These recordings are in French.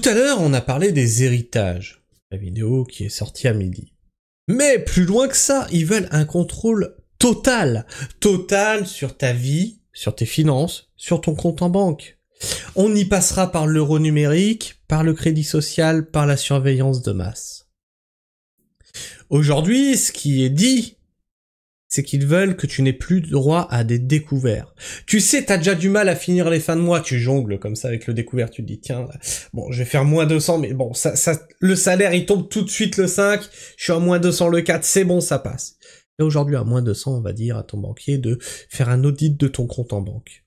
Tout à l'heure, on a parlé des héritages, la vidéo qui est sortie à midi. Mais plus loin que ça, ils veulent un contrôle total. Total sur ta vie, sur tes finances, sur ton compte en banque. On y passera par l'euro numérique, par le crédit social, par la surveillance de masse. Aujourd'hui, ce qui est dit, c'est qu'ils veulent que tu n'aies plus droit à des découverts. Tu sais, t'as déjà du mal à finir les fins de mois, tu jongles comme ça avec le découvert, tu te dis, tiens, bon, je vais faire moins 200, mais bon, le salaire, il tombe tout de suite le 5, je suis à moins 200 le 4, c'est bon, ça passe. Et aujourd'hui, à moins 200, on va dire à ton banquier de faire un audit de ton compte en banque.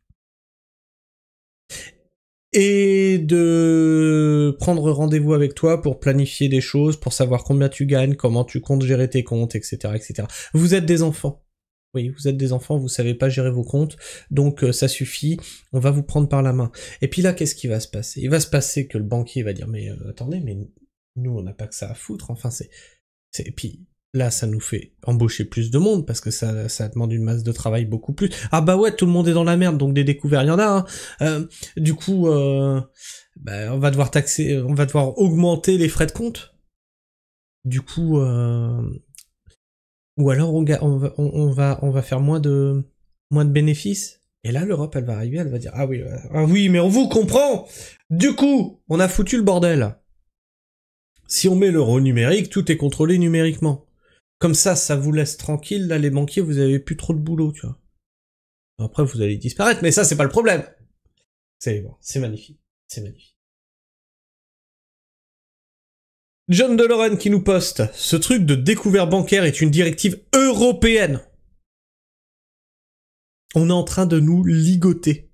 Et de prendre rendez-vous avec toi pour planifier des choses, pour savoir combien tu gagnes, comment tu comptes gérer tes comptes, etc., etc. Vous êtes des enfants. Oui, vous êtes des enfants, vous savez pas gérer vos comptes, donc ça suffit, on va vous prendre par la main. Et puis là, qu'est-ce qui va se passer? Il va se passer que le banquier va dire, mais attendez, mais nous, on n'a pas que ça à foutre, enfin, et puis là, ça nous fait embaucher plus de monde, parce que ça demande une masse de travail beaucoup plus. Ah bah ouais, tout le monde est dans la merde, donc des découverts, il y en a, hein. Du coup, on va devoir taxer, on va devoir augmenter les frais de compte. Du coup, ou alors on va faire moins de bénéfices. Et là, l'Europe, elle va arriver, elle va dire, ah oui, mais on vous comprend! Du coup, on a foutu le bordel. Si on met l'euro numérique, tout est contrôlé numériquement. Comme ça vous laisse tranquille, là, les banquiers, vous avez plus trop de boulot, tu vois. Après, vous allez disparaître, mais ça, c'est pas le problème. C'est magnifique. C'est magnifique. John DeLorean qui nous poste « Ce truc de découvert bancaire est une directive européenne. On est en train de nous ligoter.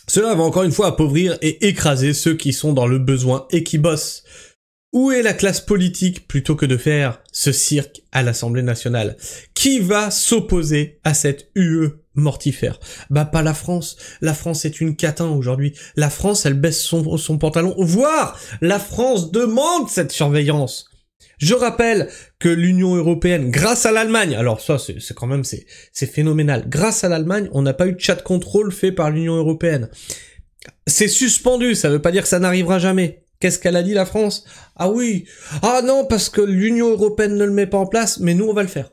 Cela va encore une fois appauvrir et écraser ceux qui sont dans le besoin et qui bossent. Où est la classe politique plutôt que de faire ce cirque à l'Assemblée nationale? Qui va s'opposer à cette UE mortifère? Bah pas la France. La France est une catin aujourd'hui. La France, elle baisse son pantalon. Voire, la France demande cette surveillance. Je rappelle que l'Union européenne, grâce à l'Allemagne, alors ça c'est quand même c'est phénoménal. Grâce à l'Allemagne, on n'a pas eu de chat contrôle fait par l'Union européenne. C'est suspendu, ça veut pas dire que ça n'arrivera jamais. Qu'est-ce qu'elle a dit, la France? Ah oui. Ah non, parce que l'Union européenne ne le met pas en place, mais nous, on va le faire.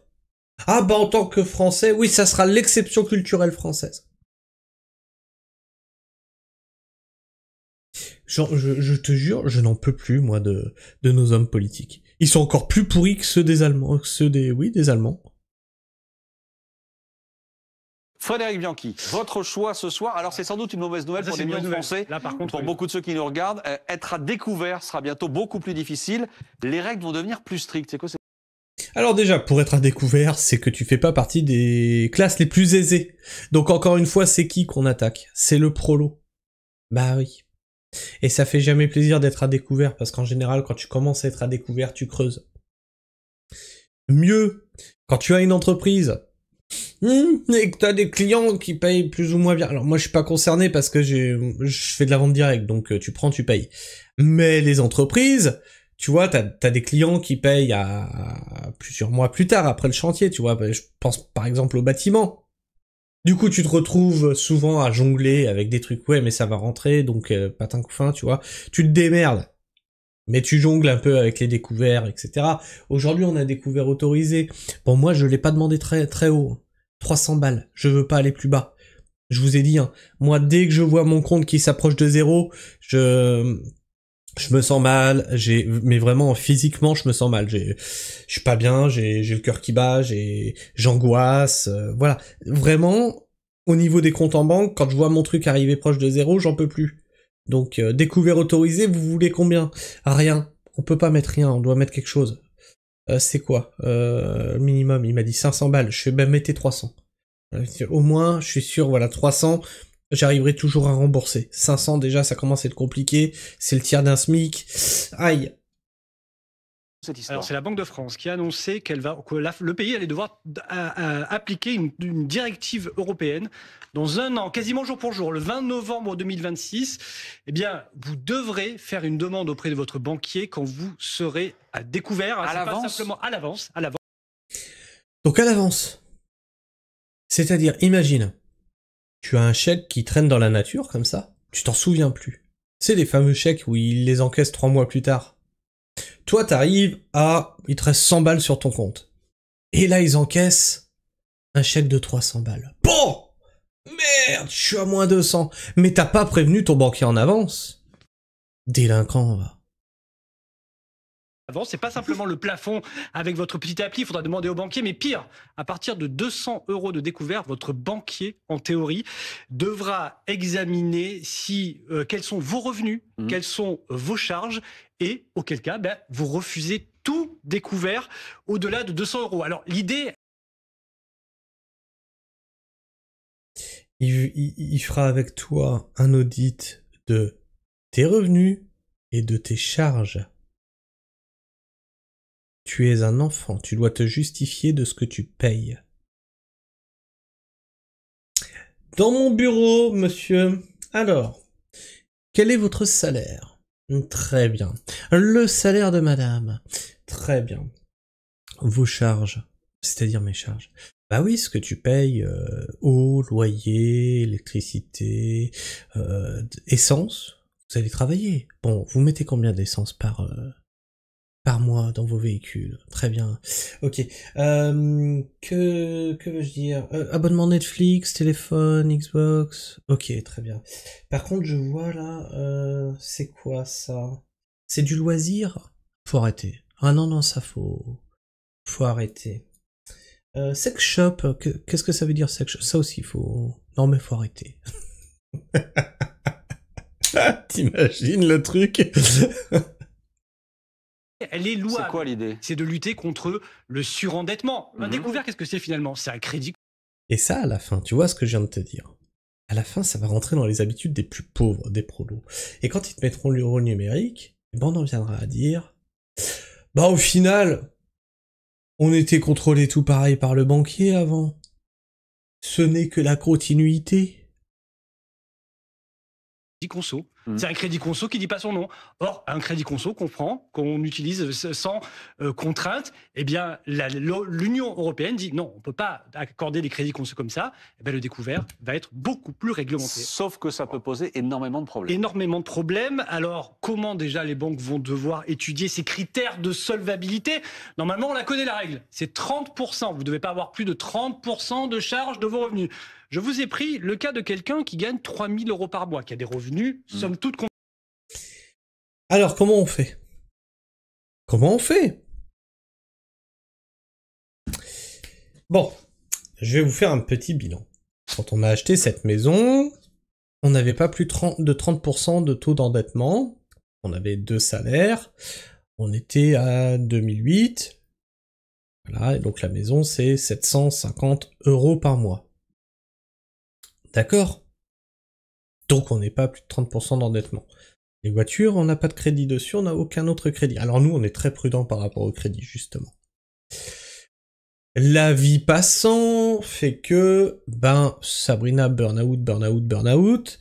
Ah bah en tant que Français, oui, ça sera l'exception culturelle française. Je te jure, je n'en peux plus, moi, de nos hommes politiques. Ils sont encore plus pourris que ceux des Allemands, des Allemands. Frédéric Bianchi, votre choix ce soir, alors c'est sans doute une mauvaise nouvelle pour les millions de Français, là, par contre, pour beaucoup de ceux qui nous regardent, être à découvert sera bientôt beaucoup plus difficile, les règles vont devenir plus strictes, c'est quoi? Alors déjà, pour être à découvert, c'est que tu fais pas partie des classes les plus aisées. Donc encore une fois, c'est qui qu'on attaque? C'est le prolo. Bah oui. Et ça fait jamais plaisir d'être à découvert, parce qu'en général, quand tu commences à être à découvert, tu creuses. Mieux, quand tu as une entreprise, et que t'as des clients qui payent plus ou moins bien. Alors moi je suis pas concerné parce que je fais de la vente directe, donc tu prends, tu payes. Mais les entreprises, tu vois, t'as des clients qui payent à plusieurs mois plus tard, après le chantier, tu vois. Je pense par exemple au bâtiment. Du coup tu te retrouves souvent à jongler avec des trucs, ouais mais ça va rentrer, donc patin couffin, tu vois. Tu te démerdes. Mais tu jongles un peu avec les découverts, etc. Aujourd'hui, on a découvert autorisé. Bon, moi, je l'ai pas demandé très haut. 300 balles. Je veux pas aller plus bas. Je vous ai dit, hein. Moi, dès que je vois mon compte qui s'approche de 0, je me sens mal. Mais vraiment, physiquement, je me sens mal. Je suis pas bien. J'ai le cœur qui bat. J'angoisse. Voilà. Vraiment, au niveau des comptes en banque, quand je vois mon truc arriver proche de 0, j'en peux plus. Donc, découvert autorisé, vous voulez combien? Rien. On peut pas mettre rien, on doit mettre quelque chose. C'est quoi? Minimum, il m'a dit 500 balles. Je fais, ben, mettez 300. Au moins, je suis sûr, voilà, 300, j'arriverai toujours à rembourser. 500, déjà, ça commence à être compliqué. C'est le tiers d'un SMIC. Aïe. Alors c'est la Banque de France qui a annoncé que le pays allait devoir appliquer une directive européenne dans un an, quasiment jour pour jour, le 20 novembre 2026. Eh bien, vous devrez faire une demande auprès de votre banquier quand vous serez à découvert. À l'avance. Pas simplement à l'avance. Donc à l'avance. C'est-à-dire, imagine, tu as un chèque qui traîne dans la nature comme ça, tu t'en souviens plus. C'est les fameux chèques où ils les encaissent 3 mois plus tard. Toi, t'arrives à... Il te reste 100 balles sur ton compte. Et là, ils encaissent un chèque de 300 balles. Bon! Merde, je suis à moins 200. Mais t'as pas prévenu ton banquier en avance. Délinquant, va. Avant, c'est pas simplement le plafond avec votre petite appli, il faudra demander au banquier, mais pire, à partir de 200 € de découvert, votre banquier, en théorie, devra examiner si quels sont vos revenus, quelles sont vos charges, et auquel cas, vous refusez tout découvert au-delà de 200 €. Alors l'idée... Il fera avec toi un audit de tes revenus et de tes charges. Tu es un enfant, tu dois te justifier de ce que tu payes. Dans mon bureau, monsieur. Alors, quel est votre salaire? Très bien. Le salaire de madame. Très bien. Vos charges, c'est-à-dire mes charges. Bah oui, ce que tu payes, eau, loyer, électricité, essence. Vous allez travailler. Bon, vous mettez combien d'essence par mois dans vos véhicules? Très bien. Ok. Que veux-je dire? Abonnement Netflix, téléphone, Xbox. Ok, très bien. Par contre, je vois là, c'est quoi ça? C'est du loisir? Faut arrêter. Ah non, non, ça faut arrêter. Sex shop, qu'est-ce que ça veut dire sex shop? Ça aussi, faut... Non mais faut arrêter. T'imagines le truc? Elle est louable. C'est quoi l'idée? C'est de lutter contre le surendettement. Un découvert, qu'est-ce que c'est finalement? C'est un crédit. Et ça, à la fin, tu vois ce que je viens de te dire. À la fin, ça va rentrer dans les habitudes des plus pauvres, des prolos. Et quand ils te mettront l'euro numérique, on en viendra à dire... Bah au final, on était contrôlé tout pareil par le banquier avant. Ce n'est que la continuité. Conso. C'est un crédit conso qui dit pas son nom. Or, un crédit conso qu'on prend, qu'on utilise sans contrainte, eh bien, l'Union européenne dit non, on peut pas accorder des crédits conso comme ça. Eh bien, le découvert va être beaucoup plus réglementé. Sauf que ça peut poser énormément de problèmes. Énormément de problèmes. Alors, comment déjà les banques vont devoir étudier ces critères de solvabilité? Normalement, on la connaît la règle. C'est 30%. Vous ne devez pas avoir plus de 30% de charge de vos revenus. Je vous ai pris le cas de quelqu'un qui gagne 3 000 € par mois, qui a des revenus, somme toute... Alors, comment on fait? Comment on fait? Bon, je vais vous faire un petit bilan. Quand on a acheté cette maison, on n'avait pas plus de 30% de taux d'endettement. On avait 2 salaires. On était à 2008. Voilà, et donc la maison, c'est 750 € par mois. D'accord? Donc on n'est pas à plus de 30% d'endettement. Les voitures, on n'a pas de crédit dessus, on n'a aucun autre crédit. Alors nous, on est très prudent par rapport au crédit, justement. La vie passant fait que, Sabrina burn-out.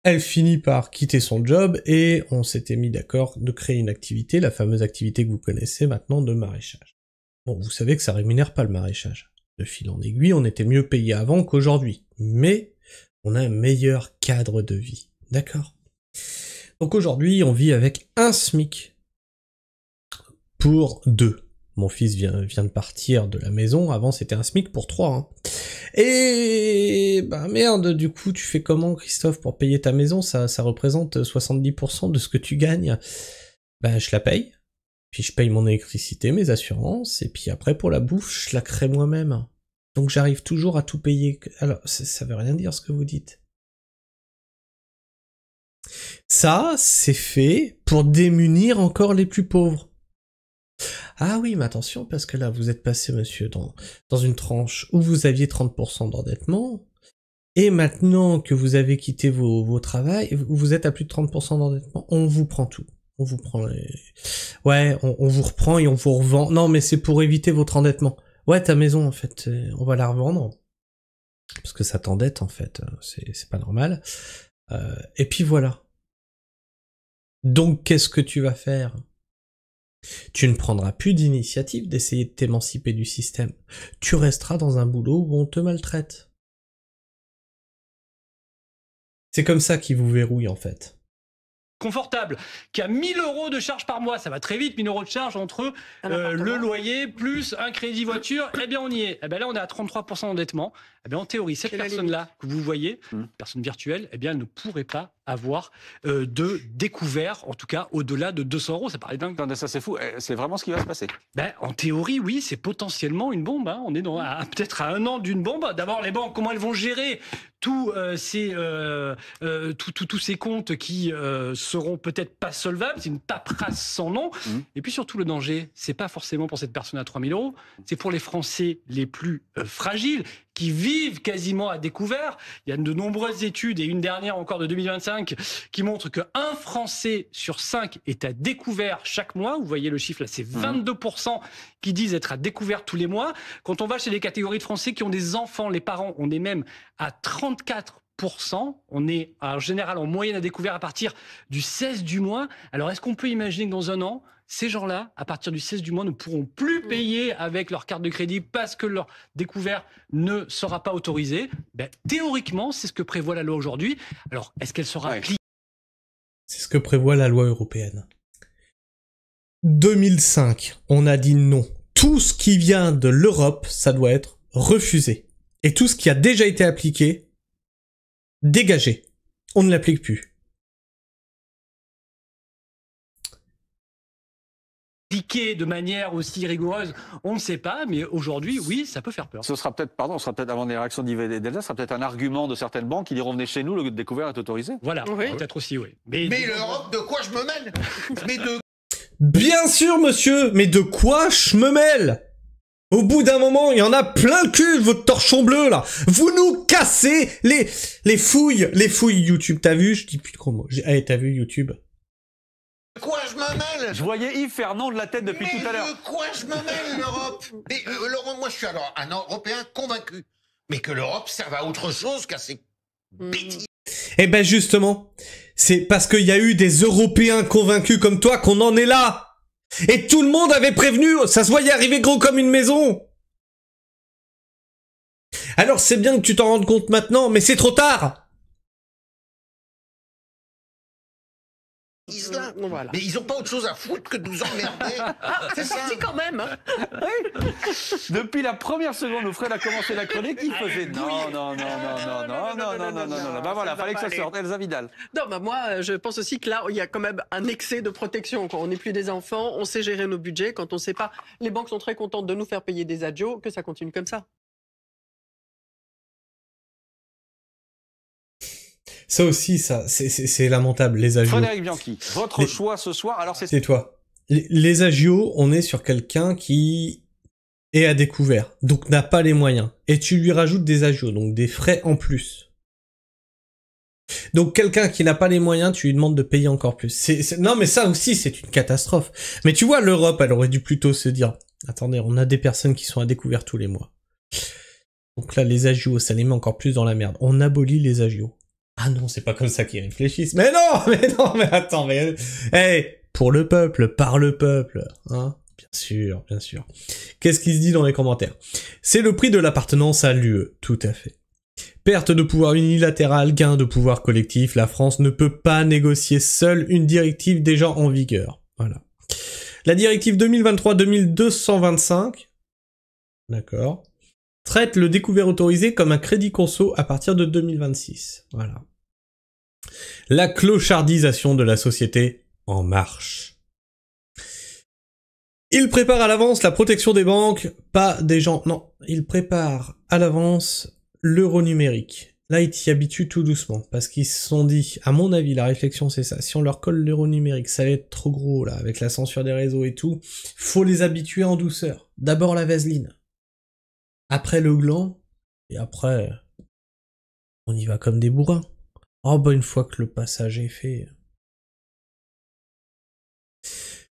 Elle finit par quitter son job et on s'était mis d'accord de créer une activité, la fameuse activité que vous connaissez maintenant de maraîchage. Bon, vous savez que ça rémunère pas le maraîchage. De fil en aiguille, on était mieux payé avant qu'aujourd'hui. Mais on a un meilleur cadre de vie. D'accord? Donc aujourd'hui, on vit avec un SMIC pour 2. Mon fils vient de partir de la maison, avant c'était un SMIC pour 3. Hein. Et merde, du coup, tu fais comment, Christophe, pour payer ta maison? Ça représente 70% de ce que tu gagnes. Je la paye, puis je paye mon électricité, mes assurances, et puis après pour la bouffe, je la crée moi-même. Donc j'arrive toujours à tout payer. Alors, ça veut rien dire ce que vous dites. Ça, c'est fait pour démunir encore les plus pauvres. Ah oui, mais attention, parce que là, vous êtes passé, monsieur, dans une tranche où vous aviez 30% d'endettement, et maintenant que vous avez quitté vos travails, vous êtes à plus de 30% d'endettement, on vous prend tout. On vous prend les... Ouais, on vous reprend et on vous revend. Non, mais c'est pour éviter votre endettement. Ouais, ta maison, en fait, on va la revendre. Parce que ça t'endette, en fait, c'est pas normal. Et puis voilà. Donc, qu'est-ce que tu vas faire? Tu ne prendras plus d'initiative d'essayer de t'émanciper du système. Tu resteras dans un boulot où on te maltraite. C'est comme ça qu'ils vous verrouillent, en fait. confortable, qui a 1000 € de charge par mois, ça va très vite, 1000 € de charge entre le loyer plus un crédit voiture, eh bien on y est. Eh bien là on est à 33% d'endettement. Eh bien en théorie, cette personne-là que vous voyez, personne virtuelle, eh bien elle ne pourrait pas avoir de découvert, en tout cas au-delà de 200 €. Ça paraît dingue. Non, ça c'est fou. C'est vraiment ce qui va se passer. Ben, en théorie, oui, c'est potentiellement une bombe. Hein. On est peut-être à 1 an d'une bombe. D'abord, les banques, comment elles vont gérer tous ces comptes qui seront peut-être pas solvables, c'est une paperasse sans nom. Et puis surtout, le danger, c'est pas forcément pour cette personne à 3000 €, c'est pour les Français les plus fragiles, qui vivent quasiment à découvert. Il y a de nombreuses études, et une dernière encore de 2025, qui montre qu'un Français sur 5 est à découvert chaque mois. Vous voyez le chiffre là, c'est 22% qui disent être à découvert tous les mois. Quand on va chez les catégories de Français qui ont des enfants, les parents, on est même à 34%. On est en général en moyenne à découvert à partir du 16 du mois. Alors est-ce qu'on peut imaginer que dans un an, ces gens-là, à partir du 16 du mois, ne pourront plus payer avec leur carte de crédit parce que leur découvert ne sera pas autorisé? Ben, théoriquement, c'est ce que prévoit la loi aujourd'hui. Alors, est-ce qu'elle sera appliquée? C'est ce que prévoit la loi européenne. 2005, on a dit non. Tout ce qui vient de l'Europe, ça doit être refusé. Et tout ce qui a déjà été appliqué, dégagé. On ne l'applique plus. Appliqué de manière aussi rigoureuse, on ne sait pas, mais aujourd'hui, oui, ça peut faire peur. Ce sera peut-être, avant les réactions d'Yves et d'Elsa, ce sera peut-être un argument de certaines banques qui diront venez chez nous, le découvert est autorisé. Voilà, peut-être aussi, oui. Mais l'Europe, de quoi je me mêle? Mais de... Bien sûr, monsieur, mais de quoi je me mêle? Au bout d'un moment, il y en a plein le cul, votre torchon bleu, là. Vous nous cassez les fouilles YouTube. T'as vu? Je dis plus de gros mots. Allez, t'as vu YouTube? De quoi je me mêle? Je voyais Yves faire non de la tête depuis tout à l'heure. De quoi je me mêle, l'Europe? Mais Laurent, moi je suis alors un Européen convaincu. Mais que l'Europe serve à autre chose qu'à ces bêtises. Eh ben justement, c'est parce qu'il y a eu des Européens convaincus comme toi qu'on en est là. Et tout le monde avait prévenu, ça se voyait arriver gros comme une maison. Alors c'est bien que tu t'en rendes compte maintenant, mais c'est trop tard. Voilà. Mais ils ont pas autre chose à foutre que de nous emmerder. C'est sorti quand même. Hein. Oui. Depuis la première seconde où Fred a commencé la chronique, il faisait non. Bah voilà, fallait que ça sorte. Elsa Vidal. Non, bah moi, je pense aussi que là, il y a quand même un excès de protection. Quand on n'est plus des enfants, on sait gérer nos budgets. Quand on sait pas, les banques sont très contentes de nous faire payer des adios, que ça continue comme ça. Ça aussi, c'est lamentable, les agios. Frédéric Bianchi, votre choix ce soir, alors c'est toi. Les agios, on est sur quelqu'un qui est à découvert, donc n'a pas les moyens. Et tu lui rajoutes des agios, donc des frais en plus. Donc quelqu'un qui n'a pas les moyens, tu lui demandes de payer encore plus. Non mais ça aussi, c'est une catastrophe. Mais tu vois, l'Europe, elle aurait dû plutôt se dire, attendez, on a des personnes qui sont à découvert tous les mois. Donc là, les agios, ça les met encore plus dans la merde. On abolit les agios. Ah non, c'est pas comme ça qu'ils réfléchissent. Mais non, mais attends, mais... Hey, pour le peuple, par le peuple, hein. Bien sûr. Qu'est-ce qui se dit dans les commentaires? C'est le prix de l'appartenance à l'UE, tout à fait. Perte de pouvoir unilatéral, gain de pouvoir collectif, la France ne peut pas négocier seule une directive déjà en vigueur. Voilà. La directive 2023-2225, d'accord, traite le découvert autorisé comme un crédit conso à partir de 2026. Voilà. La clochardisation de la société en marche. Il prépare à l'avance la protection des banques, pas des gens. Non, il prépare à l'avance l'euro numérique. Là, ils t'y habituent tout doucement, parce qu'ils se sont dit, à mon avis, la réflexion c'est ça, si on leur colle l'euro numérique, ça va être trop gros, là, avec la censure des réseaux et tout, faut les habituer en douceur. D'abord la vaseline. Après le gland, et après, on y va comme des bourrins. Oh bah une fois que le passage est fait...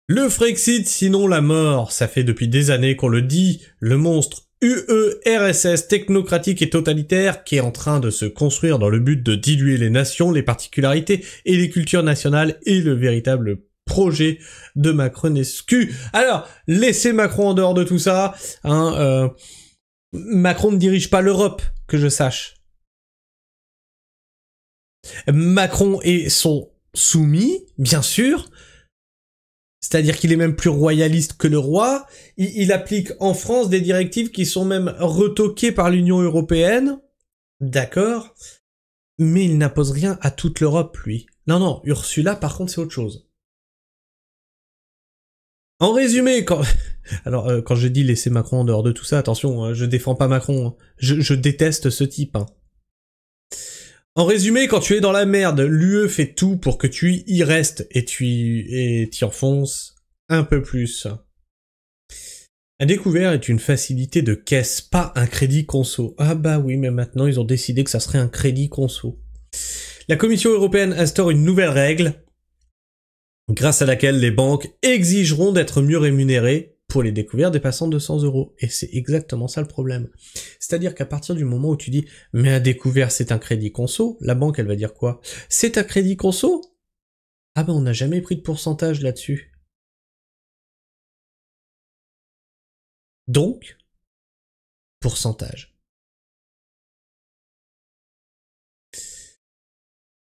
Le Frexit, sinon la mort, ça fait depuis des années qu'on le dit, le monstre UERSS technocratique et totalitaire qui est en train de se construire dans le but de diluer les nations, les particularités et les cultures nationales et le véritable projet de Macronescu. Alors, laissez Macron en dehors de tout ça, hein, Macron ne dirige pas l'Europe, que je sache. Macron et son soumis, bien sûr. C'est-à-dire qu'il est même plus royaliste que le roi. Il applique en France des directives qui sont même retoquées par l'Union européenne. D'accord. Mais il n'impose rien à toute l'Europe, lui. Non, Ursula, par contre, c'est autre chose. En résumé, quand je dis laisser Macron en dehors de tout ça, attention, hein, je défends pas Macron. Hein. Je déteste ce type. Hein. En résumé, quand tu es dans la merde, l'UE fait tout pour que tu y restes et t'y enfonces un peu plus. Un découvert est une facilité de caisse, pas un crédit conso. Ah bah oui, mais maintenant ils ont décidé que ça serait un crédit conso. La Commission européenne instaure une nouvelle règle grâce à laquelle les banques exigeront d'être mieux rémunérées pour les découvertes dépassant 200 €. Et c'est exactement ça le problème. C'est-à-dire qu'à partir du moment où tu dis « mais un découvert c'est un crédit conso », la banque elle va dire quoi? « C'est un crédit conso ?» Ah ben on n'a jamais pris de pourcentage là-dessus. Donc, pourcentage.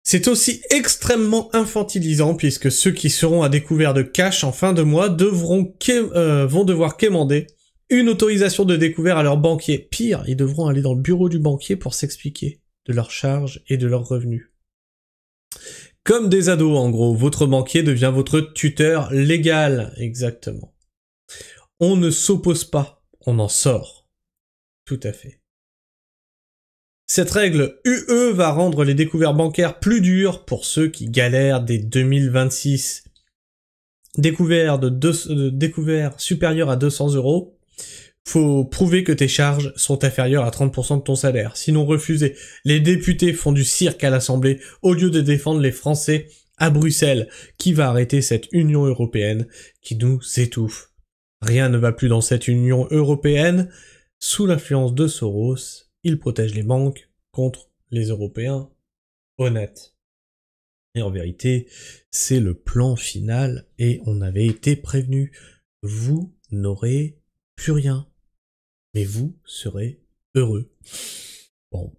C'est aussi extrêmement infantilisant puisque ceux qui seront à découvert de cash en fin de mois vont devoir quémander une autorisation de découvert à leur banquier. Pire, ils devront aller dans le bureau du banquier pour s'expliquer de leurs charges et de leurs revenus. Comme des ados en gros, votre banquier devient votre tuteur légal, exactement. On ne s'oppose pas, on en sort. Tout à fait. Cette règle UE va rendre les découvertes bancaires plus dures pour ceux qui galèrent dès 2026. Découvert supérieur à 200 €, faut prouver que tes charges sont inférieures à 30% de ton salaire. Sinon refusé. Les députés font du cirque à l'Assemblée au lieu de défendre les Français à Bruxelles. Qui va arrêter cette Union européenne qui nous étouffe? Rien ne va plus dans cette Union européenne. Sous l'influence de Soros, il protège les banques contre les Européens honnêtes. Et en vérité, c'est le plan final et on avait été prévenu. Vous n'aurez plus rien. Mais vous serez heureux. Bon.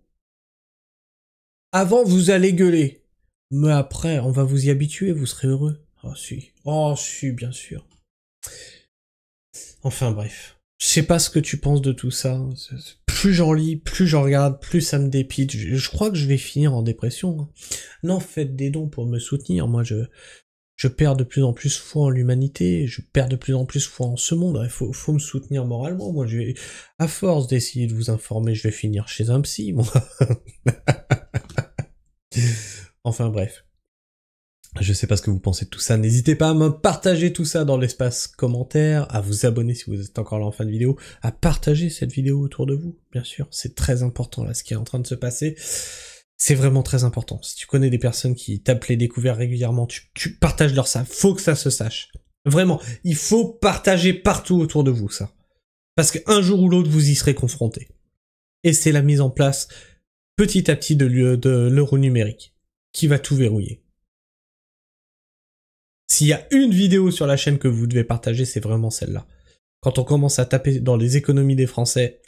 Avant, vous allez gueuler. Mais après, on va vous y habituer, vous serez heureux. Oh si, bien sûr. Enfin bref. Je sais pas ce que tu penses de tout ça. Plus j'en lis, plus j'en regarde, plus ça me dépite. Je crois que je vais finir en dépression. Non, faites des dons pour me soutenir. Moi, je perds de plus en plus foi en l'humanité. Je perds de plus en plus foi en ce monde. Il faut me soutenir moralement. Moi, à force d'essayer de vous informer, je vais finir chez un psy, moi. Enfin bref. Je sais pas ce que vous pensez de tout ça, n'hésitez pas à me partager tout ça dans l'espace commentaire, à vous abonner si vous êtes encore là en fin de vidéo, à partager cette vidéo autour de vous, bien sûr, c'est très important là ce qui est en train de se passer, c'est vraiment très important. Si tu connais des personnes qui tapent les découvertes régulièrement, tu partages leur ça, faut que ça se sache. Vraiment, il faut partager partout autour de vous ça. Parce qu'un jour ou l'autre vous y serez confrontés. Et c'est la mise en place petit à petit de l'euro numérique qui va tout verrouiller. S'il y a une vidéo sur la chaîne que vous devez partager, c'est vraiment celle-là. Quand on commence à taper dans les économies des Français,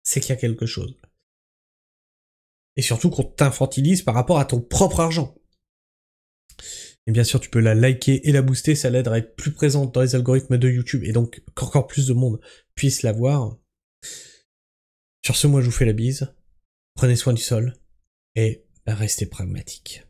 c'est qu'il y a quelque chose. Et surtout qu'on t'infantilise par rapport à ton propre argent. Et bien sûr, tu peux la liker et la booster, ça l'aide à être plus présente dans les algorithmes de YouTube, et donc qu'encore plus de monde puisse la voir. Sur ce, moi je vous fais la bise, prenez soin du sol, et restez pragmatiques.